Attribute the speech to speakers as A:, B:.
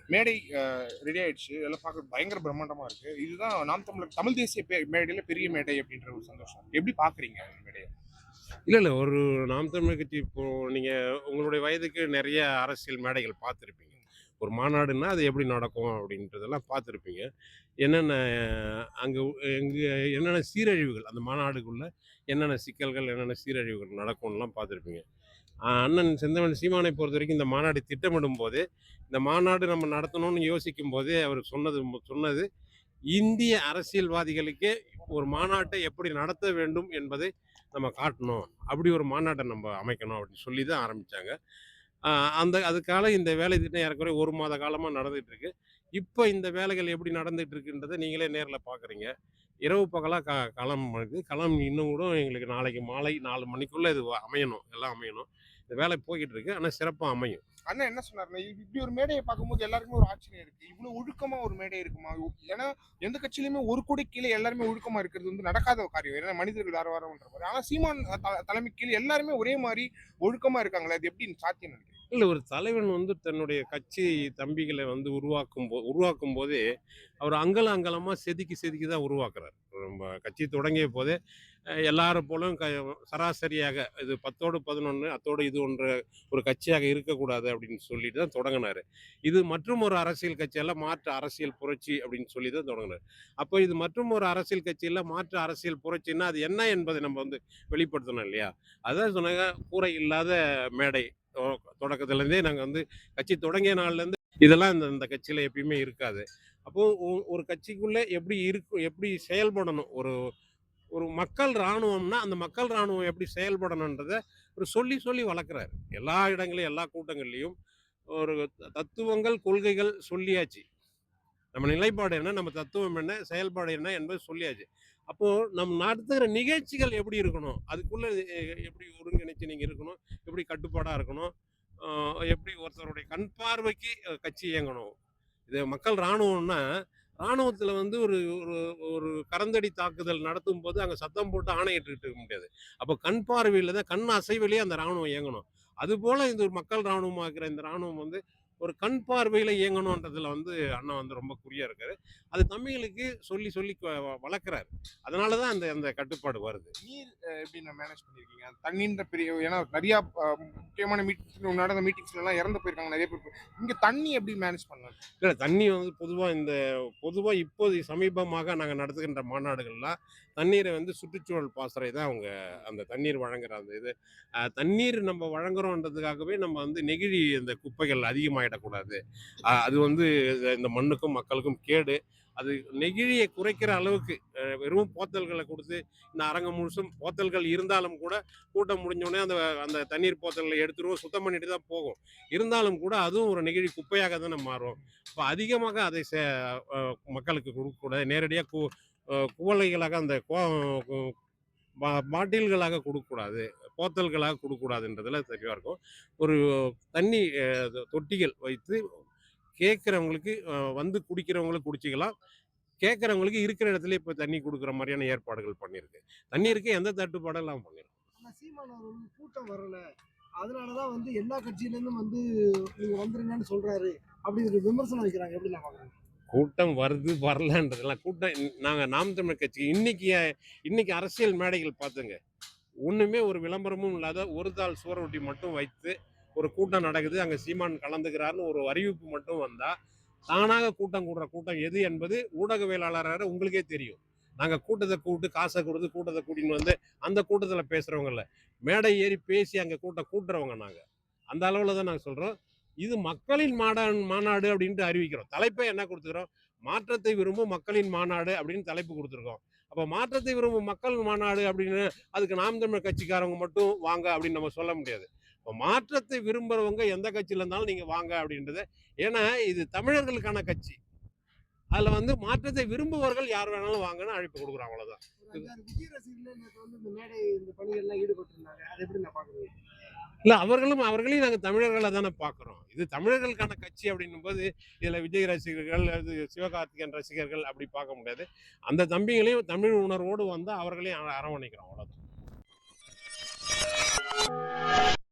A: மேடை ரெடி ஆயிடுச்சு. எல்லாம் பார்க்க பயங்கர பிரம்மாண்டமா இருக்கு. இதுதான் நாம் தமிழர் தமிழ் தேசிய மேடையில பெரிய மேடை அப்படின்ற ஒரு சந்தோஷம். எப்படி பார்க்குறீங்க அந்த மேடைய?
B: இல்ல. ஒரு நாம் தமிழர் கட்சி இப்போ நீங்க உங்களுடைய வயதுக்கு நெறைய அரசியல் மேடைகள் பார்த்திருப்பீங்க. ஒரு மாநாடுன்னா, அது எப்படி நடக்கும் அப்படின்றதெல்லாம் பார்த்திருப்பீங்க. என்னென்ன அங்க எங்க என்னென்ன சீரழிவுகள் அந்த மாநாடுக்குள்ள என்னென்ன சிக்கல்கள், என்னென்ன சீரழிவுகள் நடக்கும்லாம் பார்த்திருப்பீங்க. அண்ணன் செந்தமிழ் சீமானை பொறுத்தவரைக்கும் இந்த மாநாடு திட்டமிடும்போதே, இந்த மாநாடு நம்ம நடத்தணும்னு யோசிக்கும்போதே அவர் சொன்னது இந்திய அரசியல்வாதிகளுக்கே ஒரு மாநாட்டை எப்படி நடத்த வேண்டும் என்பதை நம்ம காட்டணும். அப்படி ஒரு மாநாட்டை நம்ம அமைக்கணும் அப்படின்னு சொல்லி தான் ஆரம்பிச்சாங்க. அ அந்த அதுக்காக இந்த வேலை திட்டம் ஏறக்குறைய 1 மாத காலமா நடந்துட்டு இருக்கு. இப்ப இந்த வேலைகள் எப்படி நடந்துட்டு இருக்குன்றத நீங்களே நேர்ல பார்க்குறீங்க. இரவு பகலா களம் இருக்கு. களம் இன்னும் கூட எங்களுக்கு நாளைக்கு மாலை 4 மணிக்குள்ள இது அமையணும். எல்லாம் அமையணும். இந்த வேலை போய்க்கிட்டு இருக்கு. ஆனா சிறப்பா அமையும்.
A: அண்ணன் என்ன சொன்னாருன்னா, இப்படி ஒரு மேடையை பார்க்கும்போது எல்லாருக்குமே ஒரு ஆச்சரியம் இருக்கு. இவ்வளவு ஒழுக்கமா ஒரு மேடை இருக்குமா? ஏன்னா எந்த கட்சியிலுமே ஒரு கோடிக்கு கீழ எல்லாருமே ஒழுக்கமா இருக்கிறது வந்து நடக்காத ஒரு காரியம். ஏன்னா மனிதர்கள் வேற வேறன்ற மாரி. ஆனா சீமான் தலைமைக்கு கீழ எல்லாருமே ஒரே மாரி ஒழுக்கமா இருக்காங்களே, அது எப்படி சாத்தியம்னு நினைக்கிறீங்க?
B: இல்ல ஒரு தலைவன் வந்து தன்னுடைய கட்சி தம்பிகளை வந்து உருவாக்கும்போதே, அவர் அங்கலம் அங்கலமா செதுக்கி செதுக்கி தான் உருவாக்குறார். நம்ம கட்சி தொடங்கிய போதே எல்லாரும் போலும் சராசரியாக இது 10ஓடு 11 அத்தோடு இது ஒன்று ஒரு கட்சியாக இருக்கக்கூடாது அப்படின்னு சொல்லிட்டு தான் தொடங்குனாரு. இது மற்றும் ஒரு அரசியல் கட்சியல்ல மாற்று அரசியல் புரட்சி அப்படின்னு சொல்லி தான் தொடங்குனாரு. அப்போ இது மற்றும் ஒரு அரசியல் கட்சியில மாற்று அரசியல் புரட்சின்னா அது என்ன என்பதை நம்ம வந்து வெளிப்படுத்தணும் இல்லையா? அதான் சொன்னாங்க கூரை இல்லாத மேடை. தொ தொடக்கத்துலேருந்தே நாங்க வந்து கட்சி தொடங்கிய நாள்லேருந்து இதெல்லாம் இந்த இந்த கட்சியில எப்பயுமே இருக்காது. அப்போ ஒரு கட்சிக்குள்ள எப்படி செயல்படணும்? ஒரு ஒரு மக்கள் ராணுவம்னா, அந்த மக்கள் ராணுவம் எப்படி செயல்படணுன்றத ஒரு சொல்லி சொல்லி வளர்க்குறாரு. எல்லா இடங்கள்லயும், எல்லா கூட்டங்கள்லயும் ஒரு தத்துவங்கள், கொள்கைகள் சொல்லியாச்சு. நம்ம நிலைப்பாடு என்ன? நம்ம தத்துவம் என்ன? செயல்பாடு என்ன? என்பது சொல்லியாச்சு. அப்போ நம் நடத்துகிற நிகழ்ச்சிகள் எப்படி இருக்கணும்? அதுக்குள்ள எப்படி ஒருங்கிணைச்சு நீங்க இருக்கணும்? எப்படி கட்டுப்பாடா இருக்கணும்? அ எப்படி ஒருத்தருடைய கண் பார்வைக்கு கட்சி இயங்கணும்? இது மக்கள் ராணுவம்னா, ராணுவத்தில வந்து ஒரு ஒரு ஒரு கரந்தடி தாக்குதல் நடத்தும்போது, அங்க சத்தம் போட்டு ஆணையிட்டுட்டு இருக்க முடியாது. அப்போ கண் பார்வையில தான் கண் அசைவிலேயே அந்த ராணுவம் இயங்கணும். அதுபோல இந்த ஒரு மக்கள் ராணுவமாக்குற இந்த ராணுவம் வந்து, ஒரு கண் பார்வையில இயங்கணுன்றதுல வந்து அண்ணா வந்து ரொம்ப குறியா இருக்காரு. அது தம்பிகளுக்கு சொல்லி சொல்லி வளர்க்குறாரு. அதனால தான் அந்த அந்த கட்டுப்பாடு வருது.
A: நீர் எப்படி நான் மேனேஜ் பண்ணியிருக்கீங்க? தண்ணீன்ற பெரிய ஏன்னா நெறையா முக்கியமான நடந்த மீட்டிங்ஸ்லலாம் இறந்து போயிருக்காங்க நெறைய பேர். இங்க தண்ணி எப்படி மேனேஜ் பண்ணலாம்?
B: இல்ல தண்ணி வந்து பொதுவா இப்போது சமீபமாக நாங்க நடத்துகின்ற மாநாடுகள்லாம், தண்ணீரை வந்து சுற்றுச்சூழல் பாசறை தான் அவங்க அந்த தண்ணீர் வழங்குற அந்த இது. தண்ணீர் நம்ம வழங்குறோன்றதுக்காகவே நம்ம வந்து நெகிழி இந்த குப்பைகள் அதிகமாயிடக்கூடாது. அது வந்து இந்த மண்ணுக்கும், மக்களுக்கும் கேடு. அது நெகிழிய குறைக்கிற அளவுக்கு வெறும் போத்தல்கள குடுத்து, இந்த அரங்கம் முழுசும் போத்தல்கள் இருந்தாலும் கூட, கூட்டம் முடிஞ்சோனே அந்த அந்த தண்ணீர் போத்தல்கள எடுத்துருவோம், சுத்தம் பண்ணிட்டு தான் போகும். இருந்தாலும் கூட அதுவும் ஒரு நெகிழி குப்பையாக தானே மாறும். அப்ப அதிகமாக அதை அ மக்களுக்கு குடுக்கக்கூடாது. நேரடியா குவளைகளாக அந்த கு பாட்டில்களாக குடுக்கக்கூடாது. போத்தல்களாக குடுக்கக்கூடாதுன்றதுல தெளிவா இருக்கும். ஒரு தண்ணி தொட்டிகள் வைத்து கேட்கிறவங்களுக்கு வந்து குடிக்கிறவங்களும் குடிச்சுக்கலாம். கேட்கிறவங்களுக்கு இருக்கிற இடத்திலேயே இப்ப தண்ணி குடுக்குற மாரியான ஏற்பாடுகள் பண்ணியிருக்கு. தண்ணீருக்கு எந்த தட்டுப்பாடும் இல்லாம பண்ணியிருக்கு.
C: ஆனா சீமான் அவர் வந்து கூட்டம் வரல. அதனால தான் வந்து எல்லா கட்சியிலேருந்தும் வந்து நீங்க வந்துருங்கன்னு சொல்றாரு. அப்படிங்கிற விமர்சனம் வைக்கிறாங்க. எப்படி நான் பார்க்குறேன்?
B: கூட்டம் வருது, வரலன்றதெல்லாம் நாங்க நாம் தமிழர் கட்சி இன்னைக்கு அரசியல் மேடைகள் பார்த்துங்க. ஒண்ணுமே ஒரு விளம்பரமும் இல்லாத ஒரு தாள் சுவரொட்டி மட்டும் வைத்து, ஒரு கூட்டம் நடக்குது. அங்க சீமான் கலந்துக்கிறார்ன்னு ஒரு அறிவிப்பு மட்டும் வந்தா, தானாக கூட்டம் கூடுற கூட்டம் எது என்பது ஊடகவியலாளராக உங்களுக்கே தெரியும். நாங்க கூட்டத்த கூப்பிட்டு காச குடுத்து கூட்டத்த கூட்டின்னு வந்து, அந்த கூட்டத்துல பேசுறவங்க இல்ல. மேடை ஏறி பேசி அங்க கூட்டம் கூட்டுறவங்க நாங்க. அந்த அளவுல தான் நாங்க சொல்றோம். இது மக்களின் மாநாடு அப்படின்ட்டு அறிவிக்கிறோம். தலைப்பே என்ன குடுத்துக்கிறோம்? மாற்றத்தை விரும்பும் மக்களின் மாநாடு அப்படின்னு தலைப்பு குடுத்துருக்கோம். அப்ப மாற்றத்தை விரும்பும் மக்கள் மாநாடு அப்படின்னு அதுக்கு நாம் தமிழர் கட்சிக்காரவங்க மட்டும் வாங்க அப்படின்னு நம்ம சொல்ல முடியாது. இப்ப மாற்றத்தை விரும்புறவங்க எந்த கட்சியில இருந்தாலும் நீங்க வாங்க அப்படின்றது. ஏன்னா இது தமிழர்களுக்கான கட்சி. அதுல வந்து மாற்றத்தை விரும்புபவர்கள் யார் வேணாலும் வாங்கன்னு அழைப்பு குடுக்குறோம் அவ்வளவுதான்.
C: ஒரு 5, 6 விஜய் ரசிகர்கள் நேத்து வந்து இந்த மேடை இந்த பணிகள்லாம் ஈடுபட்டிருந்தாங்க. அத எப்படி நான் பார்க்குறேன்?
B: இல்ல அவர்களையும் நாங்க தமிழர்களா தானே பார்க்குறோம். இது தமிழர்களுக்கான கட்சி அப்படின்னும்போது, இதுல விஜய் ரசிகர்கள், அது சிவகார்த்திகேயன் ரசிகர்கள் அப்படி பார்க்க முடியாது. அந்த தம்பிகளையும் தமிழ் உணர்வோடு வந்தா அவர்களையும் அரவணைக்கிறோம் அவ்வளவுதான்.